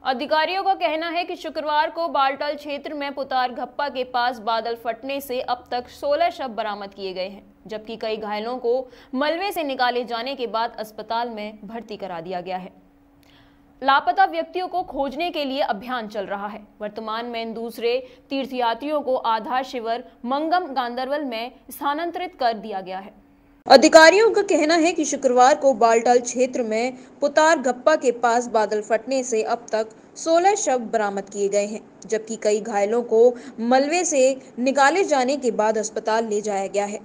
अधिकारियों का कहना है कि शुक्रवार को बालटाल क्षेत्र में पुतार घप्पा के पास बादल फटने से अब तक 16 शव बरामद किए गए हैं, जबकि कई घायलों को मलबे से निकाले जाने के बाद अस्पताल में भर्ती करा दिया गया है। लापता व्यक्तियों को खोजने के लिए अभियान चल रहा है। वर्तमान में दूसरे तीर्थयात्रियों को आधार शिविर मंगम गांदरबल में स्थानांतरित कर दिया गया है। अधिकारियों का कहना है कि शुक्रवार को बालटाल क्षेत्र में पुतार घप्पा के पास बादल फटने से अब तक 16 शव बरामद किए गए हैं, जबकि कई घायलों को मलबे से निकाले जाने के बाद अस्पताल ले जाया गया है।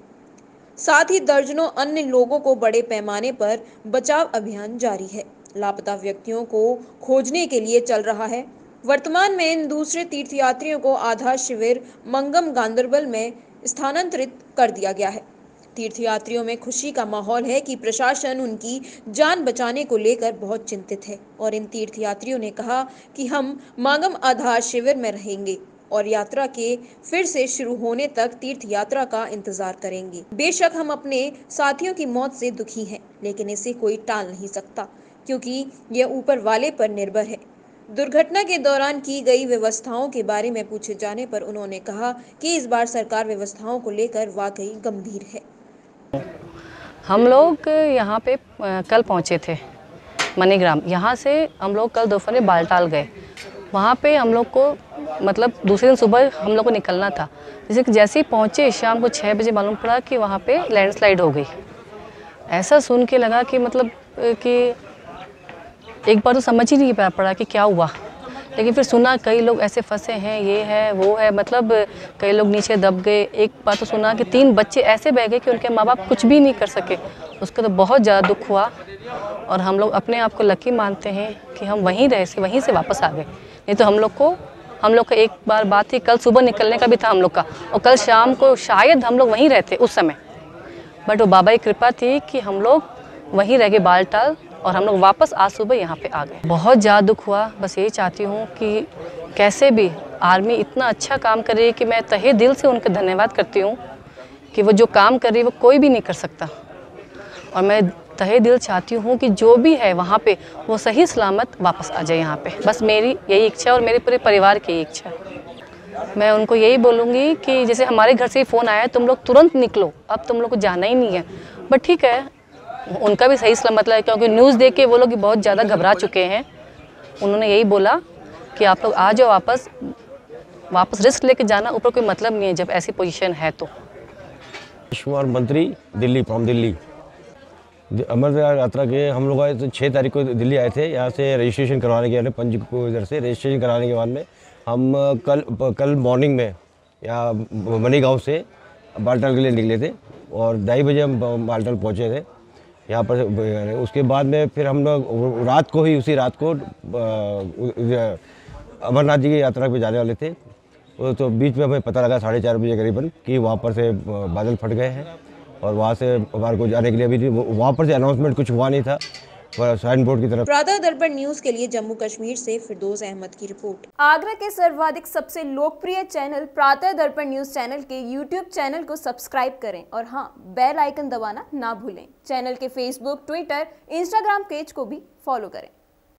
साथ ही दर्जनों अन्य लोगों को बड़े पैमाने पर बचाव अभियान जारी है। लापता व्यक्तियों को खोजने के लिए चल रहा है। वर्तमान में इन दूसरे तीर्थयात्रियों को आधार शिविर मंगम गांदरबल में स्थानांतरित कर दिया गया है। तीर्थयात्रियों में खुशी का माहौल है कि प्रशासन उनकी जान बचाने को लेकर बहुत चिंतित है और इन तीर्थयात्रियों ने कहा कि हम मांगम आधार शिविर में रहेंगे और यात्रा के फिर से शुरू होने तक तीर्थ यात्रा का इंतजार करेंगे। बेशक हम अपने साथियों की मौत से दुखी हैं, लेकिन इसे कोई टाल नहीं सकता क्योंकि यह ऊपर वाले पर निर्भर है। दुर्घटना के दौरान की गई व्यवस्थाओं के बारे में पूछे जाने पर उन्होंने कहा कि इस बार सरकार व्यवस्थाओं को लेकर वाकई गंभीर है। हम लोग यहाँ पे कल पहुँचे थे मनीग्राम। यहाँ से हम लोग कल दोपहर में बालटाल गए। वहाँ पे हम लोग को मतलब दूसरे दिन सुबह हम लोग को निकलना था। जैसे ही पहुँचे शाम को 6 बजे मालूम पड़ा कि वहाँ पे लैंडस्लाइड हो गई। ऐसा सुन के लगा कि मतलब कि एक बार तो समझ ही नहीं पड़ा कि क्या हुआ, लेकिन फिर सुना कई लोग ऐसे फंसे हैं, ये है वो है, मतलब कई लोग नीचे दब गए। एक बार तो सुना कि 3 बच्चे ऐसे बह गए कि उनके माँ बाप कुछ भी नहीं कर सके। उसका तो बहुत ज़्यादा दुख हुआ और हम लोग अपने आप को लकी मानते हैं कि हम वहीं से वापस आ गए। नहीं तो हम लोग का एक बार बात थी, कल सुबह निकलने का भी था हम लोग का, और कल शाम को शायद हम लोग वहीं रहते उस समय, बट वो बाबा की कृपा थी कि हम लोग वहीं रह गए बालटाल और हम लोग वापस आज सुबह यहाँ पे आ गए। बहुत ज़्यादा दुख हुआ। बस यही चाहती हूँ कि कैसे भी आर्मी इतना अच्छा काम कर रही है कि मैं तहे दिल से उनका धन्यवाद करती हूँ कि वो जो काम कर रही है वो कोई भी नहीं कर सकता। और मैं तहे दिल चाहती हूँ कि जो भी है वहाँ पे वो सही सलामत वापस आ जाए यहाँ पे। बस मेरी यही इच्छा और मेरे पूरे परिवार की यही इच्छा है। मैं उनको यही बोलूँगी कि जैसे हमारे घर से ही फ़ोन आया तुम लोग तुरंत निकलो, अब तुम लोग को जाना ही नहीं है, बट ठीक है, उनका भी सही सलामत है क्योंकि न्यूज़ देख के वो लोग बहुत ज़्यादा घबरा चुके हैं। उन्होंने यही बोला कि आप लोग आ जाओ वापस रिस्क लेके जाना ऊपर कोई मतलब नहीं है जब ऐसी पोजीशन है तो। कुमार मंत्री दिल्ली फ्रॉम दिल्ली अमरनाथ यात्रा के हम लोग आए तो 6 तारीख को दिल्ली आए थे। यहाँ से रजिस्ट्रेशन करवाने के बाद पंच को इधर से रजिस्ट्रेशन कराने के बाद में हम कल मॉर्निंग में यहाँ मनी गाँव से बालटाल के लिए निकले थे और 2:30 बजे हम बालटाल पहुँचे थे यहाँ पर। उसके बाद में फिर हम लोग उसी रात को अमरनाथ जी की यात्रा पे जाने वाले थे। तो बीच में हमें पता लगा 4:30 बजे करीबन कि वहाँ पर से बादल फट गए हैं और वहाँ से हमारे को जाने के लिए अभी वहाँ पर से अनाउंसमेंट कुछ हुआ नहीं था साइन बोर्ड की तरफ। प्रातः दर्पण न्यूज के लिए जम्मू कश्मीर से फिरदौस अहमद की रिपोर्ट। आगरा के सर्वाधिक सबसे लोकप्रिय चैनल प्रातः दर्पण न्यूज चैनल के यूट्यूब चैनल को सब्सक्राइब करें और हाँ, बेल आइकन दबाना ना भूलें। चैनल के फेसबुक, ट्विटर, इंस्टाग्राम पेज को भी फॉलो करें।